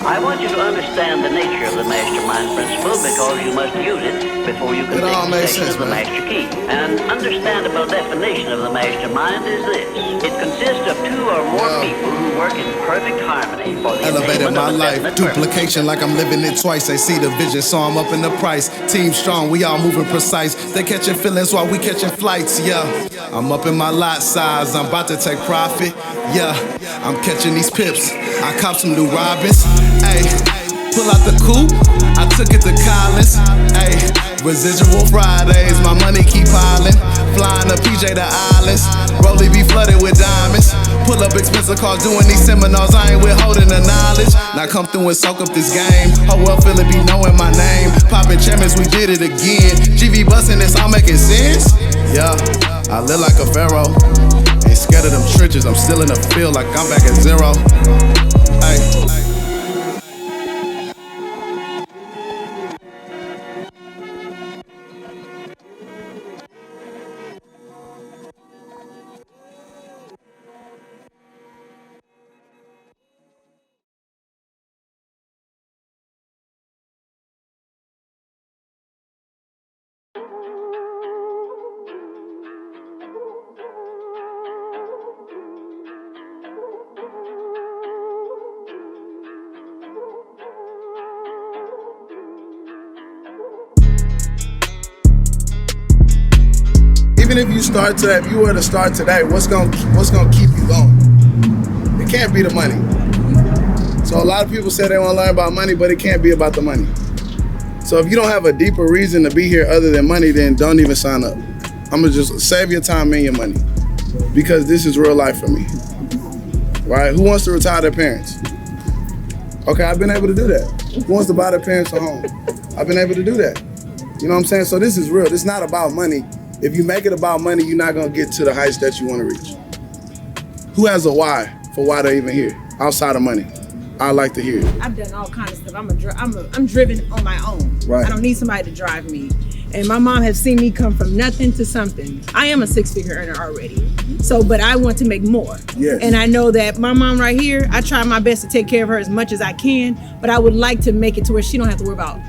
I want you to understand the nature of the mastermind principle because you must use it before you can take possession of the master key. An understandable definition of the mastermind is this. It consists of two or more people who work in perfect harmony for the elevated my life, duplication like I'm living it twice. They see the vision, so I'm up in the price. Team strong, we all moving precise. They catching feelings while we catching flights, yeah. I'm up in my lot size, I'm about to take profit, yeah. I'm catching these pips, I cop some new Robins, ayy. Pull out the coupe, I took it to Collins, ayy. Residual Fridays, my money keep piling. Flying to PJ the Islands, Rollie be flooded with diamonds. Pull up expensive car doing these seminars, I ain't withholding the knowledge. Now come through and soak up this game. How well feel it be knowing my name. Poppin' champions, we did it again. GV bustin', this all making sense? Yeah, I live like a pharaoh. Ain't scared of them trenches, I'm still in the field like I'm back at zero. Ay. Even if you were to start today, what's gonna keep you going? It can't be the money. So a lot of people say they want to learn about money, but it can't be about the money. So if you don't have a deeper reason to be here other than money, then don't even sign up. I'm gonna just save your time and your money, because this is real life for me. Right? Who wants to retire their parents? Okay, I've been able to do that. Who wants to buy their parents a home? I've been able to do that. You know what I'm saying? So this is real. This is not about money. If you make it about money, you're not gonna get to the heights that you wanna reach. Who has a why for why they're even here, outside of money? I'd like to hear it. I've done all kinds of stuff. I'm driven on my own. Right. I don't need somebody to drive me. And my mom has seen me come from nothing to something. I am a six-figure earner already. So, but I want to make more. Yes. And I know that my mom right here, I try my best to take care of her as much as I can, but I would like to make it to where she don't have to worry about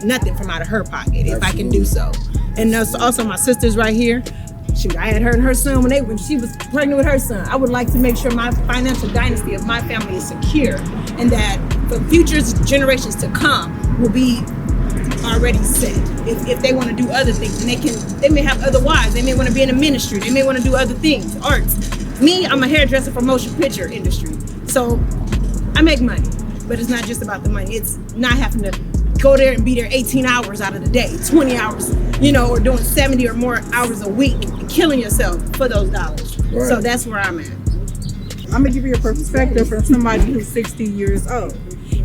nothing from out of her pocket, if I can do so. And there's also my sisters right here. Shoot, I had her and her son when she was pregnant with her son. I would like to make sure my financial dynasty of my family is secure, and that for future generations to come will be already set. If they want to do other things, and they may have other wives, they may want to be in the ministry, they may want to do other things, arts. Me, I'm a hairdresser for motion picture industry. So I make money, but it's not just about the money. It's not having to go there and be there 18 hours out of the day, 20 hours, or doing 70 or more hours a week and killing yourself for those dollars. Right. So that's where I'm at. I'm gonna give you a perspective from somebody who's 60 years old.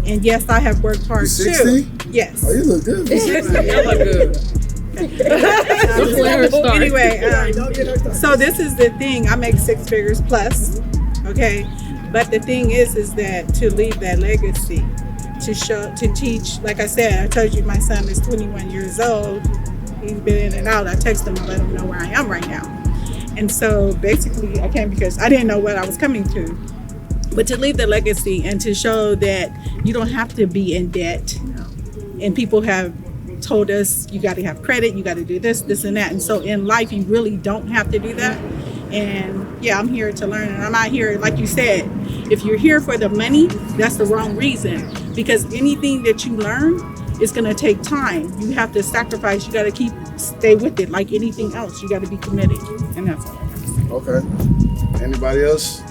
And yes, I have worked hard too. 60? Yes. Oh, you look good. You look good. Anyway, so this is the thing. I make six figures plus, okay? But the thing is that to leave that legacy, to teach, like I said, I told you my son is 21 years old. He's been in and out. I text him and let him know where I am right now. And so basically I came because I didn't know what I was coming to. But to leave the legacy and to show that you don't have to be in debt. And people have told us you got to have credit, you got to do this, and that. And so in life, you really don't have to do that. And yeah, I'm here to learn. And I'm not here, like you said, if you're here for the money, that's the wrong reason. Because anything that you learn is going to take time. You have to sacrifice. You got to stay with it like anything else. You got to be committed. And that's all I have to say. Okay. Anybody else?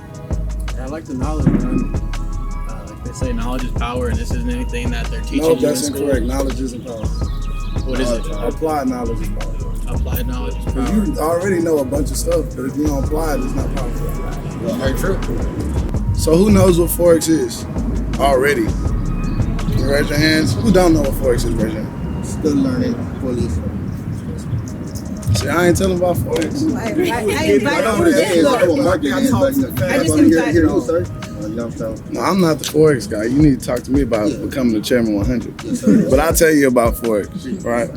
I like the knowledge, man. Like they say, knowledge is power, and this isn't anything that they're teaching you in that's school. incorrect. Knowledge isn't power. What is it? Applied knowledge is power. Applied knowledge is power. You already know a bunch of stuff, but if you don't apply it, it's not powerful. Very true. So who knows what Forex is already? Can you raise your hands? Who don't know what Forex is? Raise your hand. Still learning fully. See, I ain't telling about Forex. I No, I'm not the Forex guy. You need to talk to me about becoming the Chairman 100. But I'll tell you about Forex, right?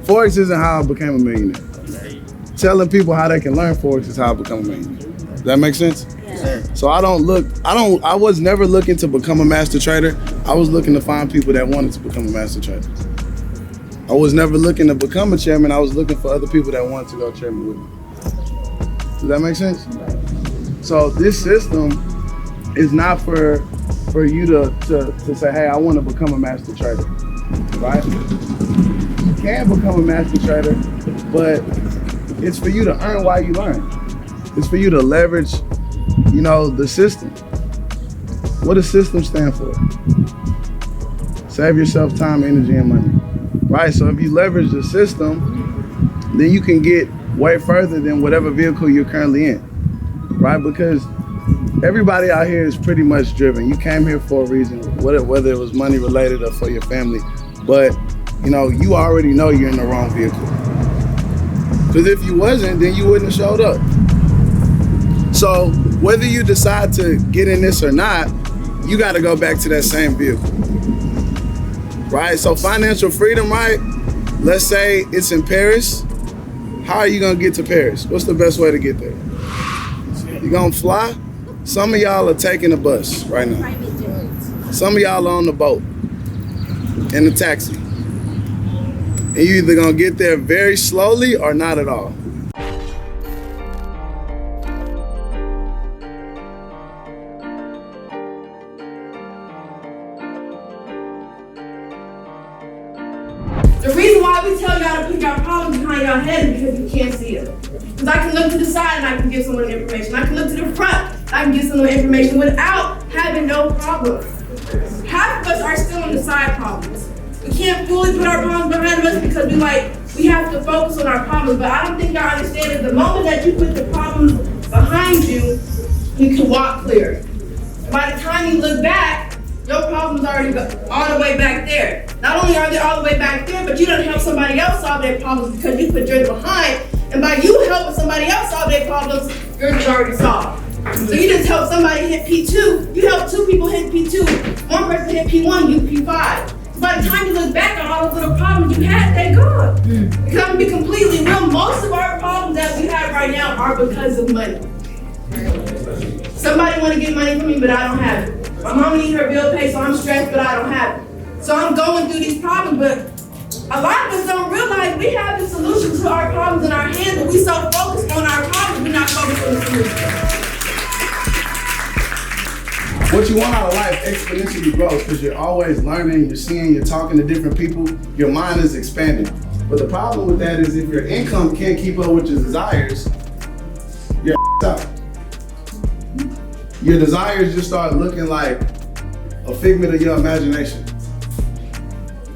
Forex isn't how I became a millionaire. Telling people how they can learn Forex is how I become a millionaire. Does that make sense? Yeah. So I was never looking to become a master trader. I was looking to find people that wanted to become a master trader. I was never looking to become a chairman. I was looking for other people that wanted to go chairman with me. Does that make sense? So this system is not for you to say, hey, I want to become a master trader, right? You can become a master trader, but it's for you to earn while you learn. It's for you to leverage, the system. What does system stand for? Save yourself time, energy, and money, right? So if you leverage the system, then you can get way further than whatever vehicle you're currently in, right? Because everybody out here is pretty much driven. You came here for a reason, whether it was money related or for your family, but you already know you're in the wrong vehicle. Because if you wasn't, then you wouldn't have showed up. So whether you decide to get in this or not, you got to go back to that same vehicle, right? So financial freedom, right? Let's say it's in Paris. How are you going to get to Paris? What's the best way to get there? You going to fly? Some of y'all are taking a bus right now. Some of y'all are on the boat, in the taxi. And you either going to get there very slowly or not at all. The reason why we tell y'all to put your problems behind your head is because you can't see them. Because I can look to the side and I can give someone information. I can look to the front and I can give someone information without having no problem. Half of us are still on the side problems. We can't fully put our problems behind us because we have to focus on our problems. But I don't think y'all understand that the moment that you put the problems behind you, you can walk clear. By the time you look back, your problems are already all the way back there. Not only are they all the way back there, but you don't help somebody else solve their problems because you put yours behind. And by you helping somebody else solve their problems, yours is already solved. So you just help somebody hit P2, you help 2 people hit P2, 1 person hit P1, you P5. So by the time you look back on all those little problems you had, they're gone. Because I'm gonna be completely real, most of our problems that we have right now are because of money. Somebody wanna get money from me, but I don't have it. My mama needs her bill paid, so I'm stressed, but I don't have it. So I'm going through these problems, but a lot of us don't realize we have the solution to our problems in our hands, but we so focused on our problems, we're not focused on the solution. What you want out of life exponentially grows because you're always learning, you're seeing, you're talking to different people, your mind is expanding. But the problem with that is if your income can't keep up with your desires, you're out. Your desires just start looking like a figment of your imagination.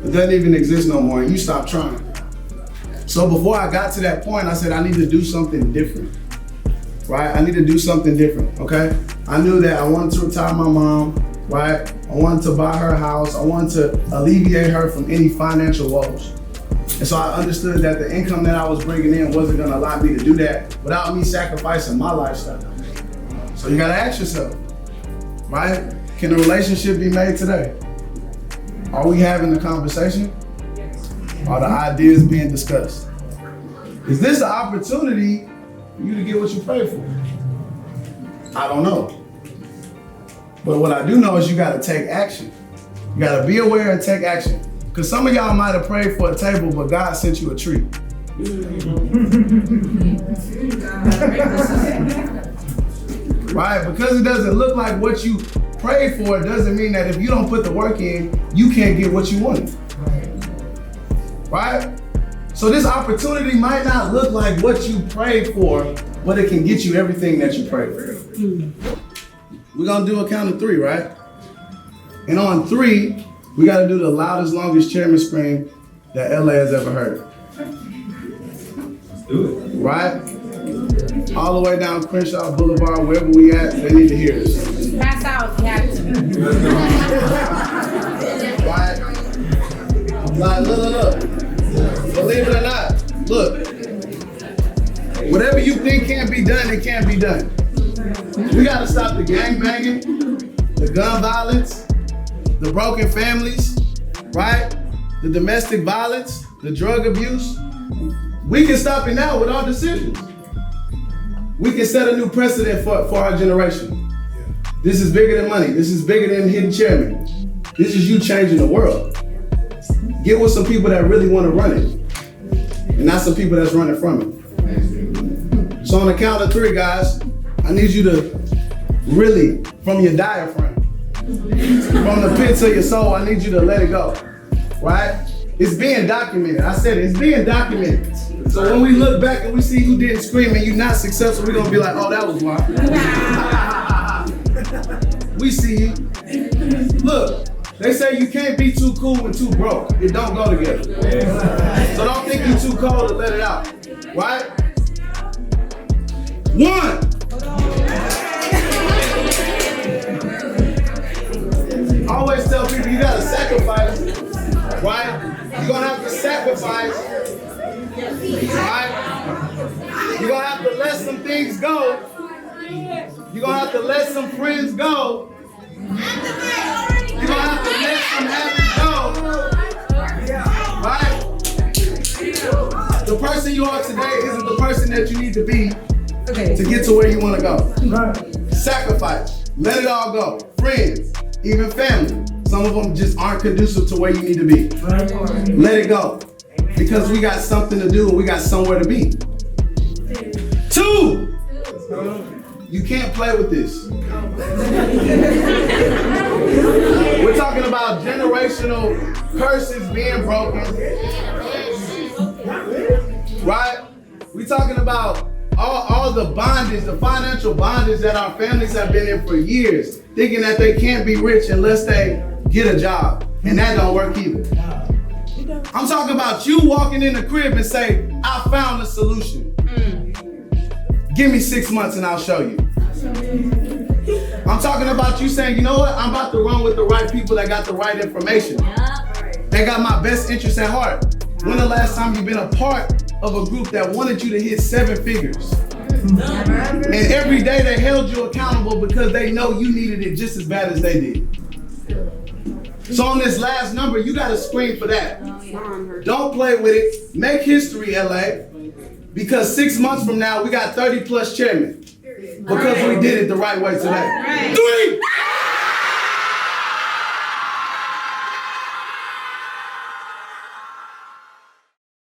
It doesn't even exist no more, and you stop trying. So before I got to that point, I said I need to do something different, right? I need to do something different, okay? I knew that I wanted to retire my mom, right? I wanted to buy her a house. I wanted to alleviate her from any financial woes. And so I understood that the income that I was bringing in wasn't gonna allow me to do that without me sacrificing my lifestyle. So you gotta ask yourself, right? Can a relationship be made today? Are we having the conversation? Are the ideas being discussed? Is this an opportunity for you to get what you pray for? I don't know. But what I do know is you gotta take action. You gotta be aware and take action. Because some of y'all might have prayed for a table, but God sent you a treat. Right? Because it doesn't look like what you prayed for, it doesn't mean that if you don't put the work in, you can't get what you wanted. Right? So this opportunity might not look like what you prayed for, but it can get you everything that you prayed for. We're gonna do a count of 3, right? And on 3, we gotta do the loudest, longest chairman scream that LA has ever heard. Let's do it. Right? All the way down Crenshaw Boulevard, wherever we at, they need to hear this. Pass out, you have to. Right? Like, look. Believe it or not, look. Whatever you think can't be done, it can't be done. We gotta stop the gang banging, the gun violence, the broken families, right? The domestic violence, the drug abuse. We can stop it now with our decisions. We can set a new precedent for our generation. This is bigger than money. This is bigger than hidden chairman. This is you changing the world. Get with some people that really want to run it, and not some people that's running from it. So on the count of 3, guys, I need you to really, from your diaphragm, from the pits of your soul, I need you to let it go, right? It's being documented. I said it, it's being documented. So when we look back and we see you didn't scream and you're not successful, we're gonna be like, oh, that was why. We see you. Look, they say you can't be too cool and too broke. It don't go together. So don't think you're too cold to let it out, right? 1. I always tell people you gotta sacrifice, right? You're gonna have to sacrifice, right? You're gonna have to let some things go. You're gonna have to let some friends go. You're gonna have to let some habits go, right? The person you are today isn't the person that you need to be to get to where you wanna go. Sacrifice, let it all go. Friends, even family. Some of them just aren't conducive to where you need to be. Let it go. Because we got something to do and we got somewhere to be. 2, you can't play with this. We're talking about generational curses being broken. Right? We're talking about all the bondage, the financial bondage that our families have been in for years, thinking that they can't be rich unless they get a job. And that don't work either. I'm talking about you walking in the crib and say, I found a solution. Give me 6 months and I'll show you. I'm talking about you saying, you know what? I'm about to run with the right people that got the right information. They got my best interest at heart. When the last time you've been a part of a group that wanted you to hit 7 figures? And every day they held you accountable because they know you needed it just as bad as they did. So on this last number, you gotta scream for that. Don't play with it. Make history, LA. Because 6 months from now, we got 30 plus chairmen. Because we did it the right way today. 3!